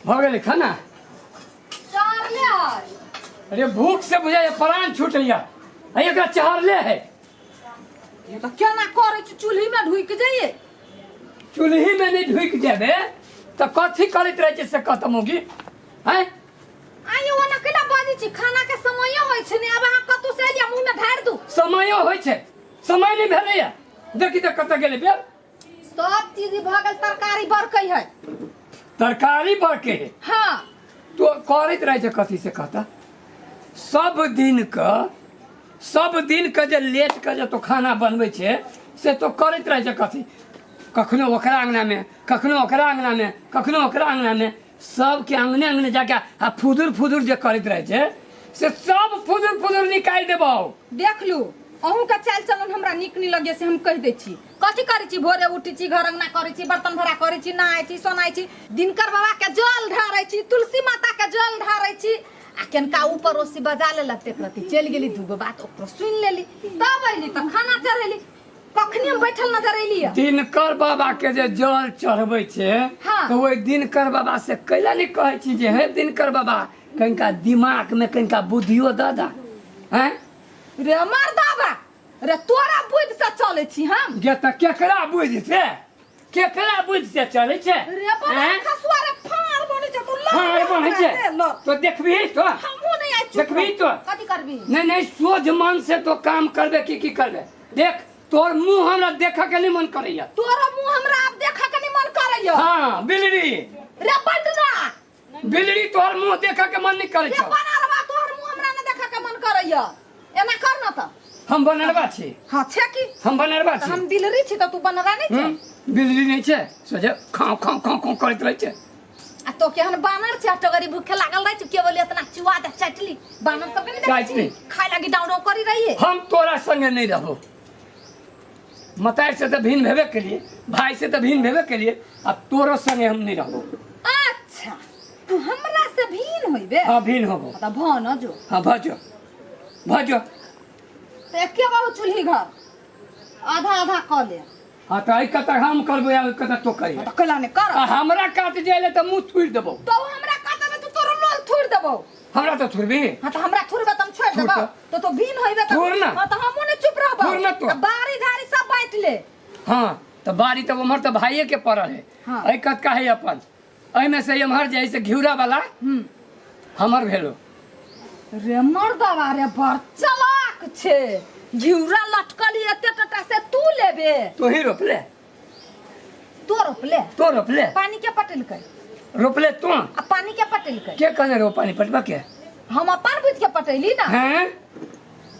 भगल खाना चार ले आय। अरे भूख से बुझाए प्राण छूट लिया एकरा चहरले है। ये तो क्या ना करे चूल्ही में ढुक जाइए। चूल्ही में नहीं ढुक जाबे तो कथी करत रहे से खत्म होगी हैं। आइए वो ना केला बाजी छी खाना के समय होय छै ने। अब अहाँ कतौ से एलिया मुंह में ढार दू। समय होय छै समय नहीं भेलैया देखी तो कत गेले बे। सब चीज भगल तरकारी बरकै है। तरकारी बरके है हां तो करत रहे छै कथी से कहता सब दिन के जे लेट के जे तो खाना बनबै छै से तो करत रहे छै कथी कखनो ओकरा अंगना में कखनो ओकरा अंगना में कखनो ओकरा अंगना में सबके अंगने अंगने जाके आ फुदुर जे करत रहे छै से सब फुदुर निकाल देबौ। देख लू अहूँ का चाल चलन हमरा निक नहीं लगे से हम कह दे छी। कथी करै छी भोरे उठी छी घर अंगना करै छी बर्तन भरा करै छी नहाय छी सोनाय छी दिनकर बाबा के जल ढारै छी तुलसी माता के जल ढारै छी आ केनका ऊपर ओसी बजा लेलक ते प्रति चल गेली दूगो बात ओकरो सुन लेली तब अइली त खाना चढ़ेली कखनी हम बैठल नजर अइली। दिनकर बाबा के जे जल चढ़बै छै हाँ। तो ओइ दिनकर बाबा से कैला नहीं कहै छी जे हे दिनकर बाबा कनिका दिमाग में कनिका बुद्धियो दादा हैं रे मार दाबा रे तोरा बुद्धि से चले छी हम। गे त केकरा बुद्धि से चले छै रे बाबा हैं? खसुआ रे फाड़ बनै छै तू हाँ बने छै तो देखबी तो हमहु नहीं आइ चुप देखबी तो कथी करबी नहीं सोझ मन से तो काम करबे की करबे। देख तोर मुंह हमरा देखा के नहीं मन करैया। तोरा मुंह हमरा अब देखा के नहीं मन करैया। हाँ बिलड़ी रे बंडना बिलड़ी तोर मुंह देखा के मन नहीं करे रे छौ। बनारवा तोहर मुंह हमरा ने देखा के मन करैया। एना कर न त हम बनरवा छी हां छे की हम बनरवा त छी हम बिलरी छी त तू बनरा नहीं छ। बिलड़ी नहीं छै सोझे खाओ करत रहे छै। आ तो केहन बानर छ टगरी भूखे लागल रह छ केवल इतना चुआ दे चटली बानर सब नहीं चाटली। खाए लगी डाउडो करी रही है। हम तोरा संगे नहीं रहबो मतार से तो भिन्न भेबे के लिए भाई से तो भिन्न भेबे के लिए अब तोरो संगे हम नहीं रहबो। अच्छा तू हमरा से भीन होइबे। हाँ भिन्न होबो त भन जो हाँ भजो त एके बाबू चूल्ही घर आधा क ले। हाँ तो आई कत हम करबो या कत तो करिए त कला ने कर हमरा काट जाइले तो मुंह थुड़ देबो। तो हमरा काटे में तू तोरो लोल थोड़ देबो। हमरा तो थुड़बी हां त हमरा थोड़बे तुम छोड़ थोड़ देबो तो भीन होइबे त थोड़ ना। हां त हमहु ने चुप रहबो। थोड़ ना तो। बारी झाड़ी सब बांट ले। हाँ तो बारी तो उमर तो भाइये के पड़ल है। हाँ। ऐ कत का है अपन ऐ में से एमहर जाई से घिउरा वाला हमर भेलो। रे मर्दवा रे बड़ चलाक छे घिउरा लटकली एते टटा से तू लेबे। तो ही रोपले तो रोपले पानी के पटल कर रोपले तो आ पानी के पटल कर के कहने रो पानी पटवा के हम अपन बुझ के पटैली ना। हैं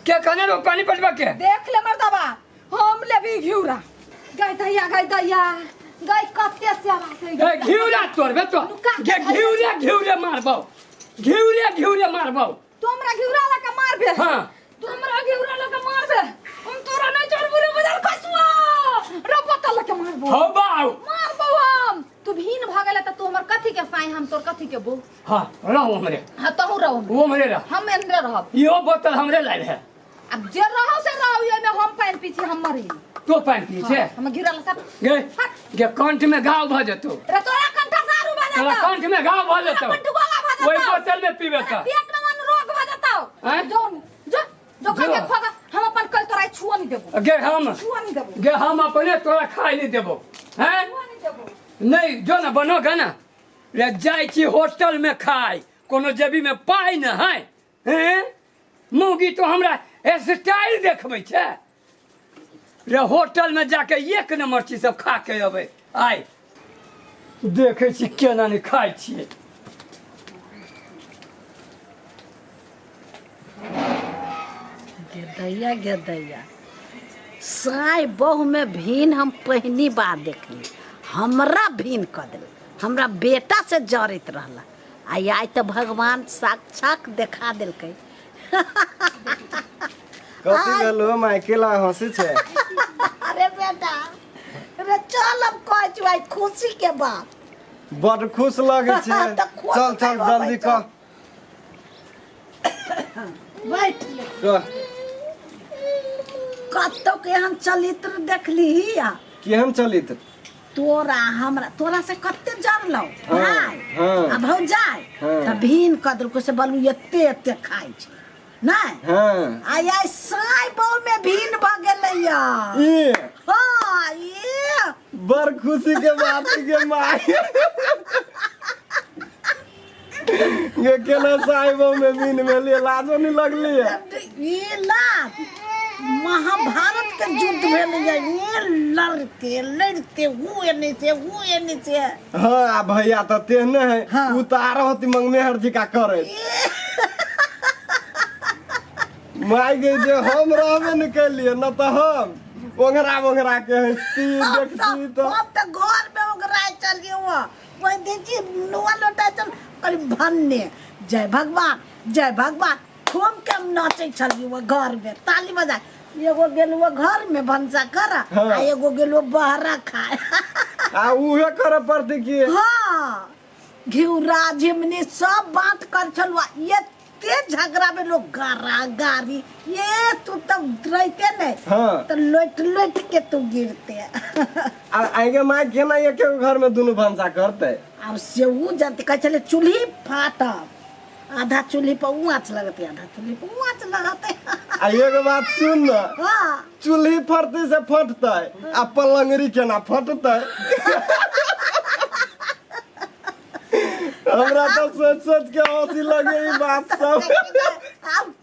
के कहने रो पानी पटवा के देख ले मर्दवा हम लेबी घिउरा गाय दैया गाय कते से आवाज है। ए घिउरा तोरबे तो के घिउरे मारबो घिउरे मारबो तू हमरा घिउरा लगा मारबे। हां तू हमरा घिउरा लगा मारबे हम तोरा नहीं छोड़बू रे बाजार खसुआ रे बोतल लगा मारबो। हो बाऊ मारबो हम तू भीन भागले त तू हमर कथि के साई हम तोर कथि के बो। हां रहो हमरे हां तहु रहो वो हमरे रह हम अंदर रहब। यो बोतल हमरे लाइल है अब जे रहो से रहो ये में हम पानी पीछे हम मरी तो पानी पी छे हम घिउरा ला सब गे कंठ में घाव भ जतो रे तोरा कंठा सारू बजा तोरा कंठ में घाव भ जतो पंटुगोला बजा ओई बोतल में पीबे त पेट में मन रोग भ जतो। हैं? जो खा के खोगा हम अपन कल तोरा छुआ नहीं देबो छुआ नहीं देबो हम अपने तोरा खाई नहीं देबो हैं छुआ नहीं देबो। नहीं जो ना बनो गाना रे जाई छी होटल में खाई कोनो जेबी में पाई न है हैं मुगी तो हमरा स्टाइल देखबै छै रे होटल में जाके एक नंबर चीज सब खा के अबै आइ देखे छी केना नहीं खाई छी। गेदैया साई बहु में भीन हम पहली बार देखली हमरा भीन कर दिल हमरा बेटा से जड़ित रहला आई तो भगवान साक्षात देखा दिलकै। कथी गलो माइकेला हंसी छे। अरे बेटा रे चल अब कह छु आई खुशी के बात बड़ खुश लगे छे तो खुश चल जल्दी बैठ। कह बैठ ले कह कतो के हम चरित्र देखली केहन चलित तोरा हमरा तोरा से कते जरलो भाई हाँ। अब हो जाए हाँ। त भीन कदर को से बोलू एते खाइ छै नहीं हाँ आई आई साई बहु में भीन भ गेलैया ये हां ये बड़ खुशी के बात के माई ये केना साहिबो में दिन में ले लाजो नहीं लगली है ये लात महाभारत के युद्ध भेलैया ये लड़ते हुए नीचे हाँ आ भैया तो तेहने है हाँ। उतार होती मंगमेहर जी का करे माई गई जे हम रहबे नहीं कैलिए न तो हम ओंघरा के हंसती देखती तो अब तो घर में ओगराय चल गए वो कोई देखी नुआ लोटा चल अरे भन्ने जय भगवान खूब के नाचे चली वो घर में ताली बजा एगो गेल वो घर में भंसा करा हाँ। आ एगो गेल वो बहरा खाए आ उहे करे पड़ती की हाँ घिउरा झिमनी सब बात कर चलवा ये ते झगड़ा में लोग गारी ये तू तब रहते नहीं हाँ। तो लोट के तू गिरते आगे माई केना एक घर में दोनों भंसा करते अब से वो जानते कह चले चूल्ही फाटब आधा चूल्ही पर आँच लगते आधा चूल्ही पर आँच लगाते आ एगो बात सुन न हाँ चूल्ही फटते से फटते आ पलंगरी केना फटते हमरा तो सोच के हंसी लगे ई बात सब अब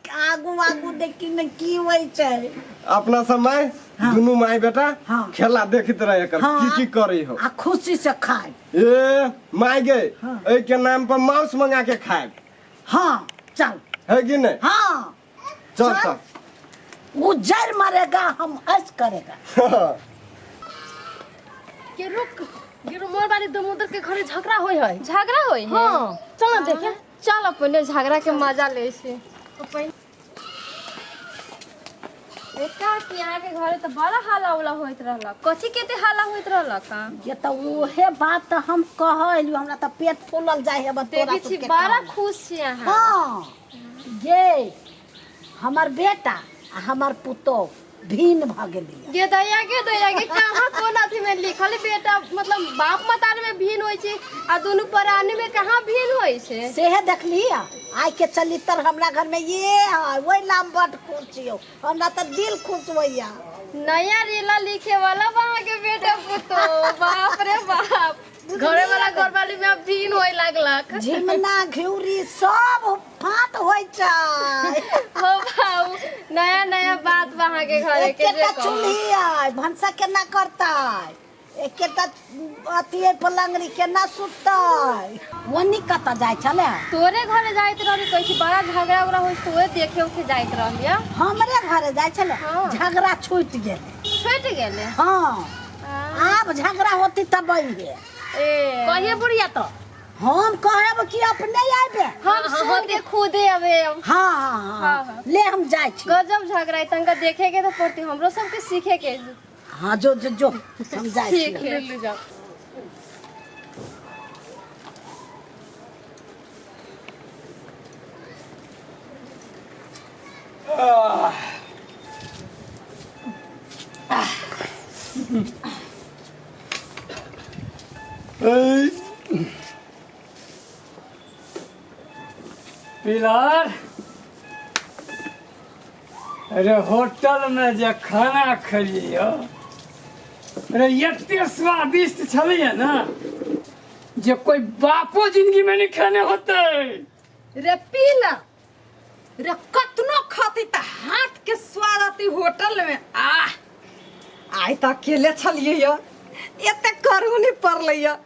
आगू देखी न की होई छै अपना समय दोनों माई बेटा हाँ। खेला देखते रहे कर हाँ। की करी हो आ खुशी से खाए ए माई गए हाँ। ए के नाम पर मांस मंगा के खाए हाँ चल है कि नहीं हाँ चल चल। तब वो जर मारेगा हम ऐस करेगा के रुक गिरो मोर बारी दमोदर के घरे झगड़ा होई है झगड़ा होई है हां चल ना देखे चल अपने झगड़ा के मजा ले से एका कि यहाँ के घरे तो बड़ा हाला उला होइत रहला कथी केते हाला होइत रहला का ये तो वहे बात तो हम कहलियो हमरा तो पेट फूलल जाय है तोरा देखी छी बड़ा खुश छी यहाँ हाँ ये हमार बेटा आ हमार पुतो भीन भ गेलिए गे दया के कहाँ कोन अथी में लिखल बेटा मतलब बाप मतार में भीन होई छै आ दोनों परानी में कहाँ भीन होई छै सेहे देखली आइ के चली तर हमरा घर में ये है वही नाम बड़ खुश छियो हमरा तो दिल खुश होइया नया रेला लिखे वाला वहाँ के बेटा पुतो बाप रे बाप घरे वाला घर वाली में अब भीन होई लागलक झिमना घिउरी सब फाट होय छै हो बाऊ नया बात वहाँ के घरे के एकेटा जे कहू। चूल्ही है भंसा केना करतै एकेटा अथी पलंगरी केना सुततै ओनी कतऽ जाय छले तोरे घरे जाइत रहली कैसे बड़ा झगड़ा उगड़ा होई तोरे देखे उखे जाइत रहलिया हमरे घरे जाय छले हाँ। झगड़ा छूट गेले छूट गेले हाँ आब झगड़ा होती तब ये ए कहिए बुढ़िया तो हम कहब कि अपने आबे हम खुदे खुदे अबे हाँ हाँ हाँ। हाँ ले हम जाय छी गजब झगड़ा है तंका देखे के तो पड़ती हमरो सबके सीखे के हाँ जो हम जाय ठीक छी है ले जाओ पिलार अरे होटल में जे खाना खलिए अरे एते स्वादिष्ट छलिए ना जे कोई बापो जिंदगी में नहीं खाने होते रे पीला रे कतनो खाती त हाथ के स्वाद आती होटल में आई त अकेले छलिए या एते करू नहीं पड़ले या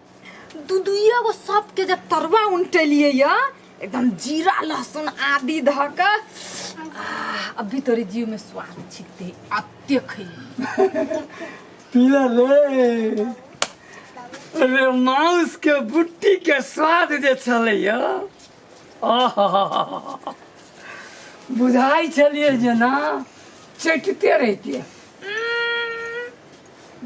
दुदुइया गो सब के जब तरवा उनटेलिए या एकदम जीरा लहसुन आदि धका अभी तोरे जीव में स्वाद छिकते अत्ते खई पीला रे अरे मांस के बुट्टी के स्वाद जे छलैया आहा बुझाई छलिए जे ना चटते रहितिए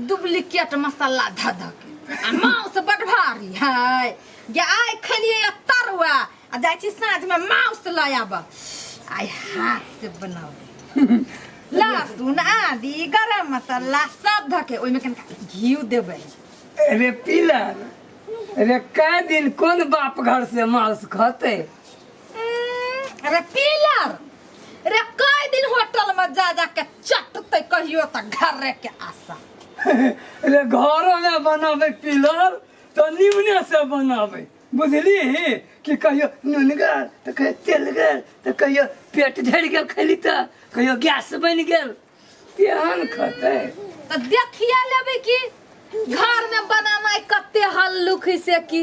डुप्लीकेट मसाला ध ध के आ मांस बड़ भारी है ये आइ खलिए तरुआ आ जाइ छी साँझ में मांस लायब आइ हाथ से बनावे लहसुन आदि गरम मसाला सब ध के ओइ में कनिका घी देबै रे पिलर, रे कै दिन कौन बाप घर से मांस खाते? अरे पिलर, रे कई दिन होटल में जा जा के चटते कहियो त घर के आशा। रे घरों में बनावे पिलर तो निमने से बनावे, बुझली? कि कहियो नूनगर तो कहियो तेलगर तो कहियो पेट झड़ गेल खैली तो कहियो गैस बन गेल, तेहन खते। तो देखिए लेबे कि घर में बनाना कते हल्लुक से कि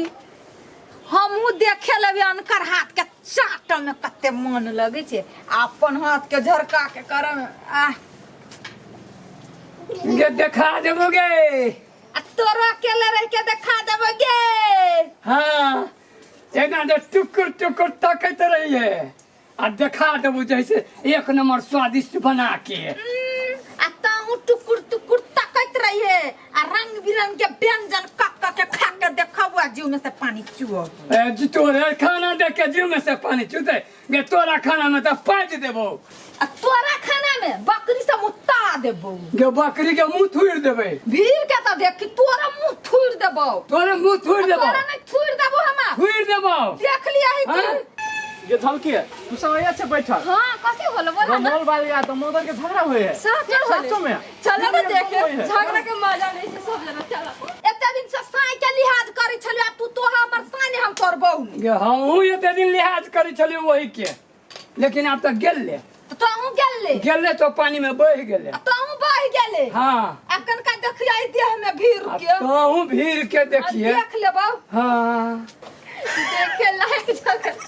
हमहू देखे लेबे अनकर हाथ के चाट में कते मन लगे छे, अपन हाथ के झरका के करे में ये देखा देबोगे? आ तोरा अकेले रह के देखा देबोगे? हाँ, एना तो टुकुर टुकुर ताकत रही है आ देखा देबो जैसे एक नंबर स्वादिष्ट बना के। आ ताऊ टुकुर टुकुर ताकत रही है आ रंग बिरंग के व्यंजन कक्का के खा के देखबो जीव में से पानी चुओ। जी तोरे खाना देख के जीव में से पानी चुते, गे तोरा खाना में तो पाज देबो। आ तोरा खाना में बकरी से मुत्ता देबो, गे बकरी के मुंह थुड़ देबे। भीड़ के तो देख कि तोरा मुंह थुड़ देबो। तोरे मुंह थुड़ देबो। तोरा नहीं थुड़ देबो हमार। थुड़ देबो। देख लिया है हाँ? कि ये धमकी है तू समझ से बैठा हां कथि होलो बोल ना। मोल वाली आ तो मोदर के झगड़ा हुए है सच में चलो तो देखे झगड़ा के मजा नहीं से सब जना चलो। एते दिन से साई के लिहाज करै छलियो आ तू तो हमर साई ने हम करबौ। गे हमहू एते दिन लिहाज करै छलियो वही के, लेकिन अब तक गेल ले तो हम गेले तो पानी में बह गेले। तो हम बह गेले। हाँ, अखन का देखिए देह में भीड़ के कहूँ भीड़ के देखिए। देख लेबो। हाँ, देखे लायक जगह